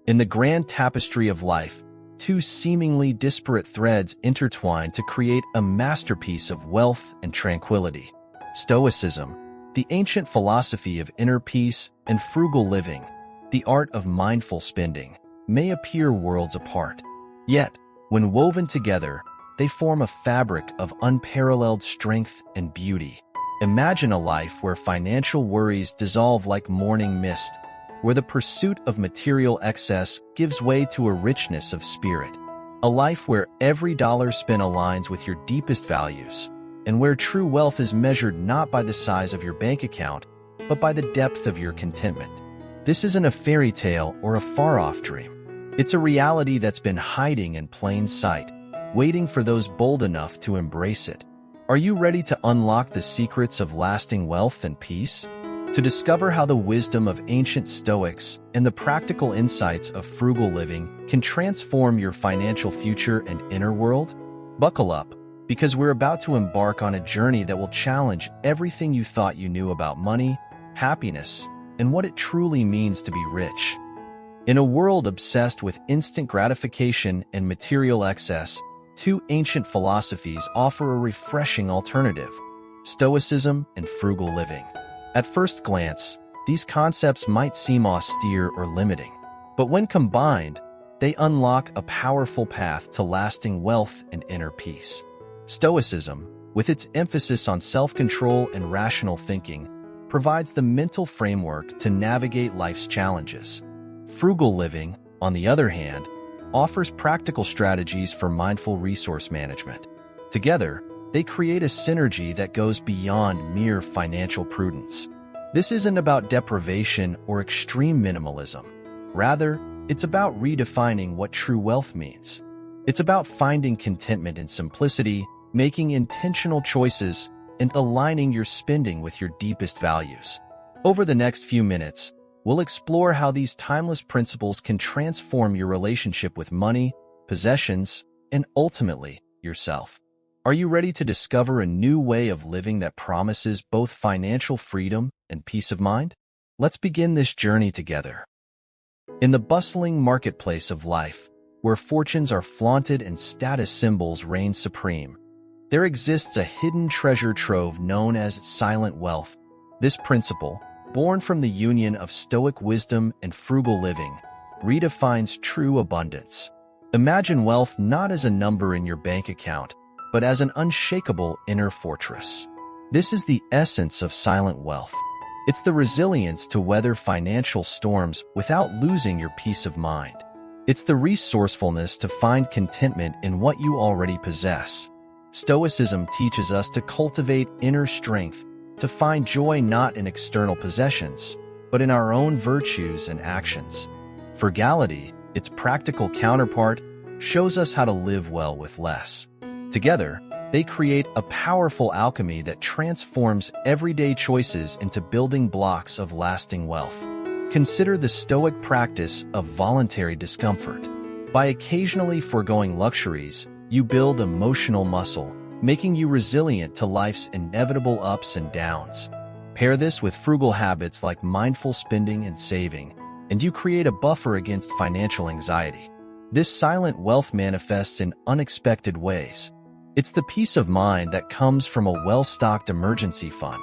In the grand tapestry of life, two seemingly disparate threads intertwine to create a masterpiece of wealth and tranquility. Stoicism, the ancient philosophy of inner peace, and frugal living, the art of mindful spending, may appear worlds apart. Yet, when woven together, they form a fabric of unparalleled strength and beauty. Imagine a life where financial worries dissolve like morning mist, where the pursuit of material excess gives way to a richness of spirit. A life where every dollar spent aligns with your deepest values, and where true wealth is measured not by the size of your bank account, but by the depth of your contentment. This isn't a fairy tale or a far-off dream. It's a reality that's been hiding in plain sight, waiting for those bold enough to embrace it. Are you ready to unlock the secrets of lasting wealth and peace? To discover how the wisdom of ancient Stoics and the practical insights of frugal living can transform your financial future and inner world? Buckle up, because we're about to embark on a journey that will challenge everything you thought you knew about money, happiness, and what it truly means to be rich. In a world obsessed with instant gratification and material excess, two ancient philosophies offer a refreshing alternative: Stoicism and frugal living. At first glance, these concepts might seem austere or limiting, but when combined, they unlock a powerful path to lasting wealth and inner peace. Stoicism, with its emphasis on self-control and rational thinking, provides the mental framework to navigate life's challenges. Frugal living, on the other hand, offers practical strategies for mindful resource management. Together, they create a synergy that goes beyond mere financial prudence. This isn't about deprivation or extreme minimalism. Rather, it's about redefining what true wealth means. It's about finding contentment in simplicity, making intentional choices, and aligning your spending with your deepest values. Over the next few minutes, we'll explore how these timeless principles can transform your relationship with money, possessions, and ultimately, yourself. Are you ready to discover a new way of living that promises both financial freedom and peace of mind? Let's begin this journey together. In the bustling marketplace of life, where fortunes are flaunted and status symbols reign supreme, there exists a hidden treasure trove known as silent wealth. This principle, born from the union of Stoic wisdom and frugal living, redefines true abundance. Imagine wealth not as a number in your bank account, but as an unshakable inner fortress. This is the essence of silent wealth. It's the resilience to weather financial storms without losing your peace of mind. It's the resourcefulness to find contentment in what you already possess. Stoicism teaches us to cultivate inner strength, to find joy not in external possessions, but in our own virtues and actions. Frugality, its practical counterpart, shows us how to live well with less. Together, they create a powerful alchemy that transforms everyday choices into building blocks of lasting wealth. Consider the Stoic practice of voluntary discomfort. By occasionally foregoing luxuries, you build emotional muscle, making you resilient to life's inevitable ups and downs. Pair this with frugal habits like mindful spending and saving, and you create a buffer against financial anxiety. This silent wealth manifests in unexpected ways. It's the peace of mind that comes from a well-stocked emergency fund.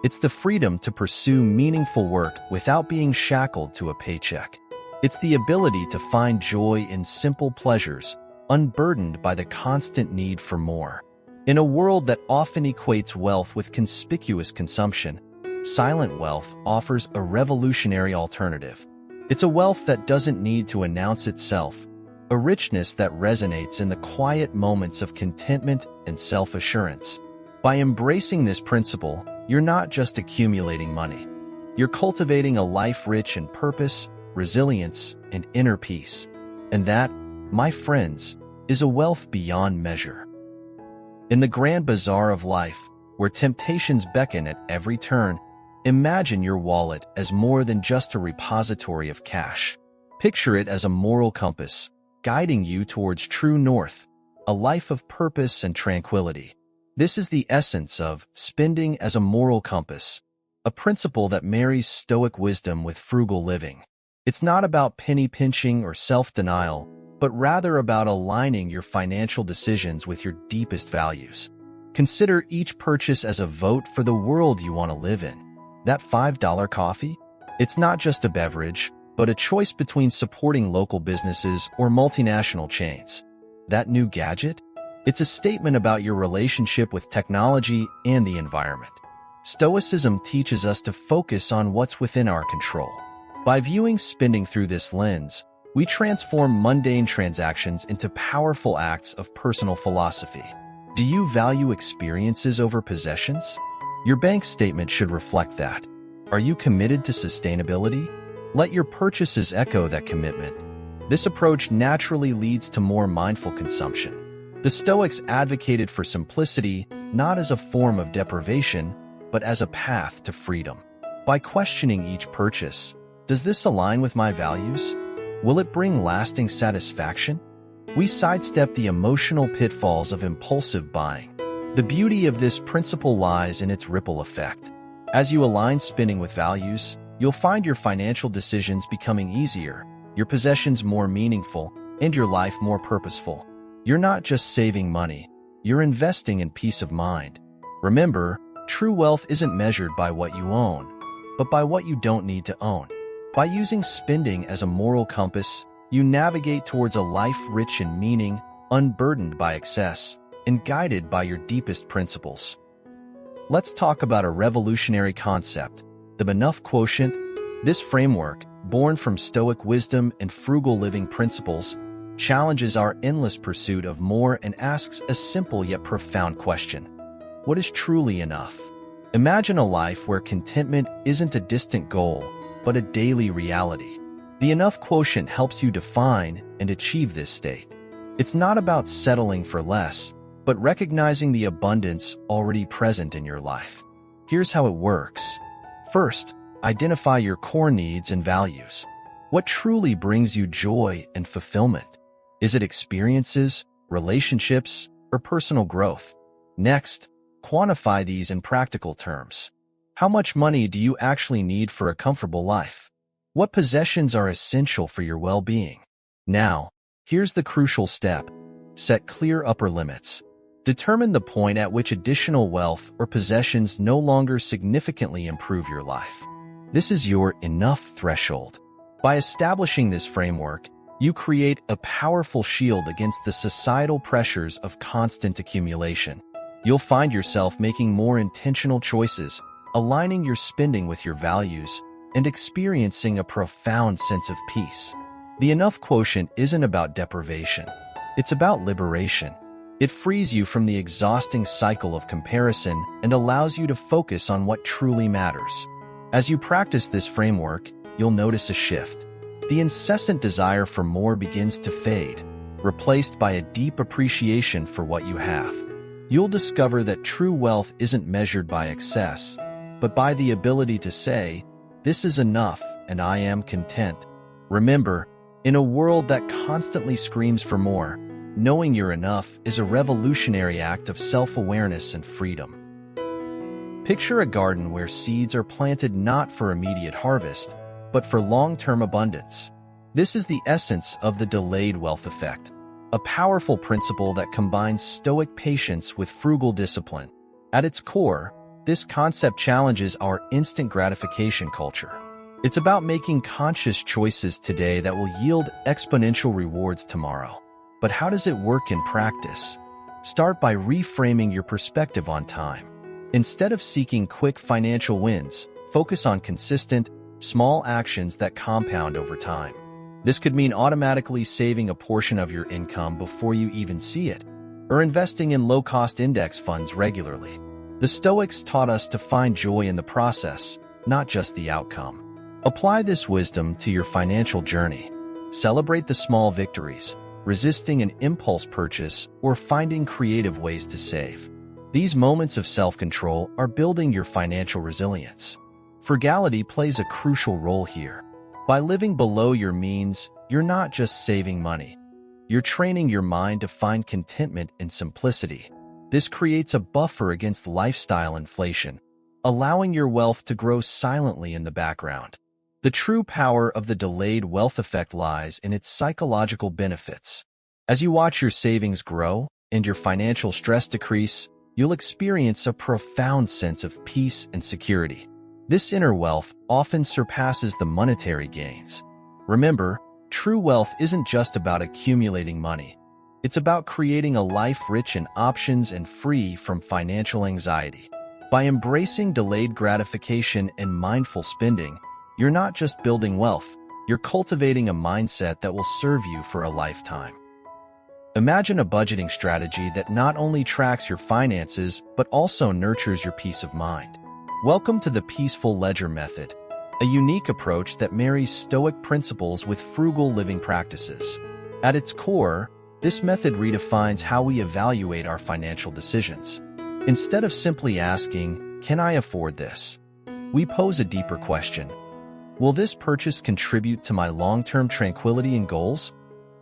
It's the freedom to pursue meaningful work without being shackled to a paycheck. It's the ability to find joy in simple pleasures, unburdened by the constant need for more. In a world that often equates wealth with conspicuous consumption, silent wealth offers a revolutionary alternative. It's a wealth that doesn't need to announce itself, a richness that resonates in the quiet moments of contentment and self-assurance. By embracing this principle, you're not just accumulating money. You're cultivating a life rich in purpose, resilience, and inner peace. And that, my friends, is a wealth beyond measure. In the grand bazaar of life, where temptations beckon at every turn, imagine your wallet as more than just a repository of cash. Picture it as a moral compass, guiding you towards true north, a life of purpose and tranquility. This is the essence of spending as a moral compass, a principle that marries Stoic wisdom with frugal living. It's not about penny pinching or self-denial, but rather about aligning your financial decisions with your deepest values. Consider each purchase as a vote for the world you want to live in. That $5 coffee? It's not just a beverage, but a choice between supporting local businesses or multinational chains. That new gadget? It's a statement about your relationship with technology and the environment. Stoicism teaches us to focus on what's within our control. By viewing spending through this lens, we transform mundane transactions into powerful acts of personal philosophy. Do you value experiences over possessions? Your bank statement should reflect that. Are you committed to sustainability? Let your purchases echo that commitment. This approach naturally leads to more mindful consumption. The Stoics advocated for simplicity not as a form of deprivation, but as a path to freedom. By questioning each purchase, does this align with my values? Will it bring lasting satisfaction? We sidestep the emotional pitfalls of impulsive buying. The beauty of this principle lies in its ripple effect. As you align spending with values, you'll find your financial decisions becoming easier, your possessions more meaningful, and your life more purposeful. You're not just saving money, you're investing in peace of mind. Remember, true wealth isn't measured by what you own, but by what you don't need to own. By using spending as a moral compass, you navigate towards a life rich in meaning, unburdened by excess, and guided by your deepest principles. Let's talk about a revolutionary concept, the enough quotient. This framework, born from Stoic wisdom and frugal living principles, challenges our endless pursuit of more and asks a simple yet profound question. What is truly enough? Imagine a life where contentment isn't a distant goal, but a daily reality. The enough quotient helps you define and achieve this state. It's not about settling for less, but recognizing the abundance already present in your life. Here's how it works. First, identify your core needs and values. What truly brings you joy and fulfillment? Is it experiences, relationships, or personal growth? Next, quantify these in practical terms. How much money do you actually need for a comfortable life? What possessions are essential for your well-being? Now, here's the crucial step. Set clear upper limits. Determine the point at which additional wealth or possessions no longer significantly improve your life. This is your enough threshold. By establishing this framework, you create a powerful shield against the societal pressures of constant accumulation. You'll find yourself making more intentional choices, aligning your spending with your values, and experiencing a profound sense of peace. The enough quotient isn't about deprivation. It's about liberation. It frees you from the exhausting cycle of comparison and allows you to focus on what truly matters. As you practice this framework, you'll notice a shift. The incessant desire for more begins to fade, replaced by a deep appreciation for what you have. You'll discover that true wealth isn't measured by excess, but by the ability to say, "This is enough, and I am content." Remember, in a world that constantly screams for more, knowing you're enough is a revolutionary act of self-awareness and freedom. Picture a garden where seeds are planted not for immediate harvest, but for long-term abundance. This is the essence of the delayed wealth effect, a powerful principle that combines Stoic patience with frugal discipline. At its core, this concept challenges our instant gratification culture. It's about making conscious choices today that will yield exponential rewards tomorrow. But how does it work in practice? Start by reframing your perspective on time. Instead of seeking quick financial wins, focus on consistent, small actions that compound over time. This could mean automatically saving a portion of your income before you even see it, or investing in low-cost index funds regularly. The Stoics taught us to find joy in the process, not just the outcome. Apply this wisdom to your financial journey. Celebrate the small victories, resisting an impulse purchase or finding creative ways to save. These moments of self-control are building your financial resilience. Frugality plays a crucial role here. By living below your means, you're not just saving money. You're training your mind to find contentment in simplicity. This creates a buffer against lifestyle inflation, allowing your wealth to grow silently in the background. The true power of the delayed wealth effect lies in its psychological benefits. As you watch your savings grow and your financial stress decrease, you'll experience a profound sense of peace and security. This inner wealth often surpasses the monetary gains. Remember, true wealth isn't just about accumulating money. It's about creating a life rich in options and free from financial anxiety. By embracing delayed gratification and mindful spending, you're not just building wealth, you're cultivating a mindset that will serve you for a lifetime. Imagine a budgeting strategy that not only tracks your finances, but also nurtures your peace of mind. Welcome to the Peaceful Ledger Method, a unique approach that marries Stoic principles with frugal living practices. At its core, this method redefines how we evaluate our financial decisions. Instead of simply asking, "Can I afford this?" we pose a deeper question. Will this purchase contribute to my long-term tranquility and goals?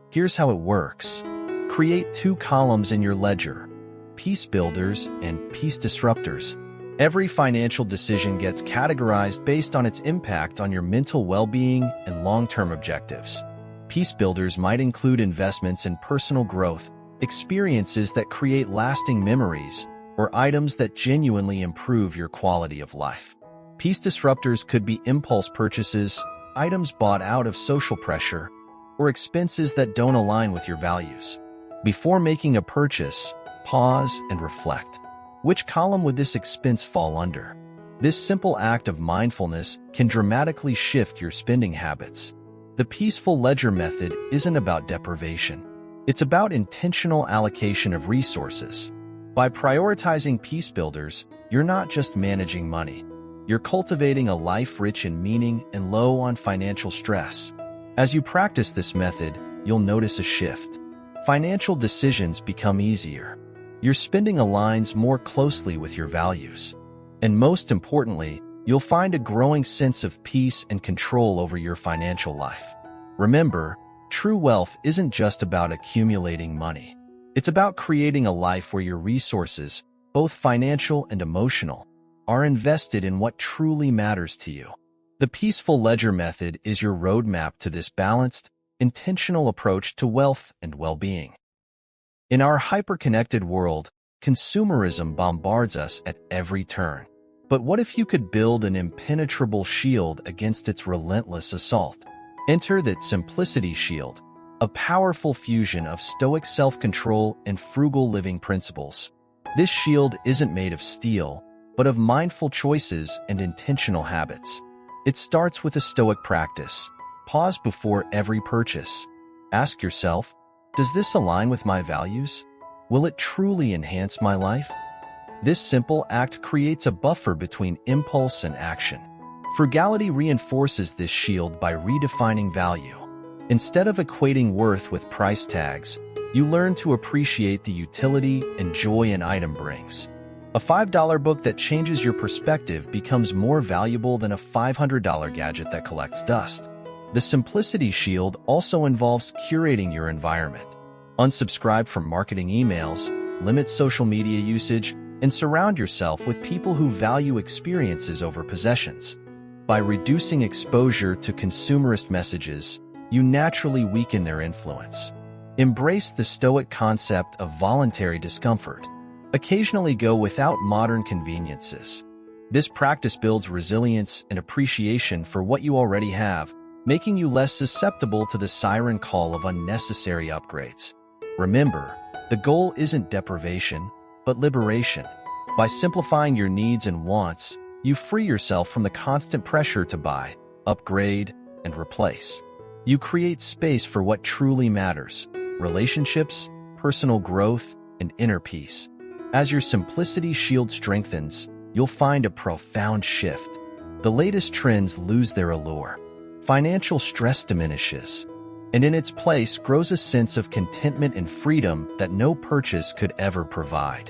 Here's how it works. Create 2 columns in your ledger: peace builders and peace disruptors. Every financial decision gets categorized based on its impact on your mental well-being and long-term objectives. Peace builders might include investments in personal growth, experiences that create lasting memories, or items that genuinely improve your quality of life. Peace disruptors could be impulse purchases, items bought out of social pressure, or expenses that don't align with your values. Before making a purchase, pause and reflect. Which column would this expense fall under? This simple act of mindfulness can dramatically shift your spending habits. The Peaceful Ledger Method isn't about deprivation. It's about intentional allocation of resources. By prioritizing peace builders, you're not just managing money. You're cultivating a life rich in meaning and low on financial stress. As you practice this method, you'll notice a shift. Financial decisions become easier. Your spending aligns more closely with your values. And most importantly, you'll find a growing sense of peace and control over your financial life. Remember, true wealth isn't just about accumulating money. It's about creating a life where your resources, both financial and emotional, are invested in what truly matters to you. The Peaceful Ledger Method is your roadmap to this balanced, intentional approach to wealth and well-being. In our hyper-connected world, consumerism bombards us at every turn. But what if you could build an impenetrable shield against its relentless assault? Enter the Simplicity Shield, a powerful fusion of Stoic self-control and frugal living principles. This shield isn't made of steel, but of mindful choices and intentional habits. It starts with a Stoic practice. Pause before every purchase. Ask yourself, does this align with my values? Will it truly enhance my life? This simple act creates a buffer between impulse and action. Frugality reinforces this shield by redefining value. Instead of equating worth with price tags, you learn to appreciate the utility and joy an item brings. A $5 book that changes your perspective becomes more valuable than a $500 gadget that collects dust. The Simplicity Shield also involves curating your environment. Unsubscribe from marketing emails, limit social media usage, and surround yourself with people who value experiences over possessions. By reducing exposure to consumerist messages, you naturally weaken their influence. Embrace the Stoic concept of voluntary discomfort. Occasionally go without modern conveniences. This practice builds resilience and appreciation for what you already have, making you less susceptible to the siren call of unnecessary upgrades. Remember, the goal isn't deprivation, but liberation. By simplifying your needs and wants, you free yourself from the constant pressure to buy, upgrade, and replace. You create space for what truly matters: relationships, personal growth, and inner peace. As your Simplicity Shield strengthens, you'll find a profound shift. The latest trends lose their allure. Financial stress diminishes, and in its place grows a sense of contentment and freedom that no purchase could ever provide.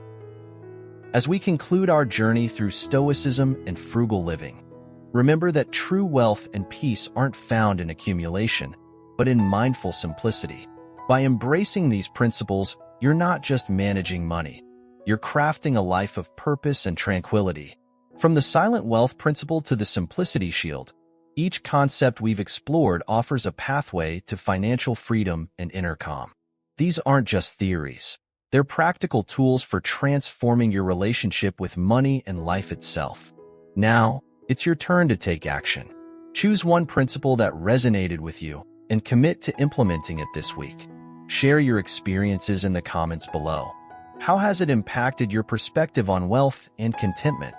As we conclude our journey through Stoicism and frugal living, remember that true wealth and peace aren't found in accumulation, but in mindful simplicity. By embracing these principles, you're not just managing money. You're crafting a life of purpose and tranquility. From the silent wealth principle to the Simplicity Shield, Each concept we've explored offers a pathway to financial freedom and inner calm. These aren't just theories. They're practical tools for transforming your relationship with money and life itself. Now, it's your turn to take action. Choose one principle that resonated with you and commit to implementing it this week. Share your experiences in the comments below. How has it impacted your perspective on wealth and contentment?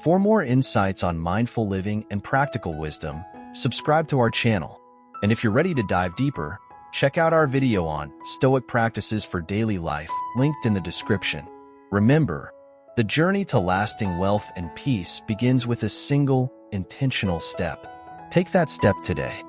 For more insights on mindful living and practical wisdom, subscribe to our channel. And if you're ready to dive deeper, check out our video on Stoic practices for daily life, linked in the description. Remember, the journey to lasting wealth and peace begins with a single, intentional step. Take that step today.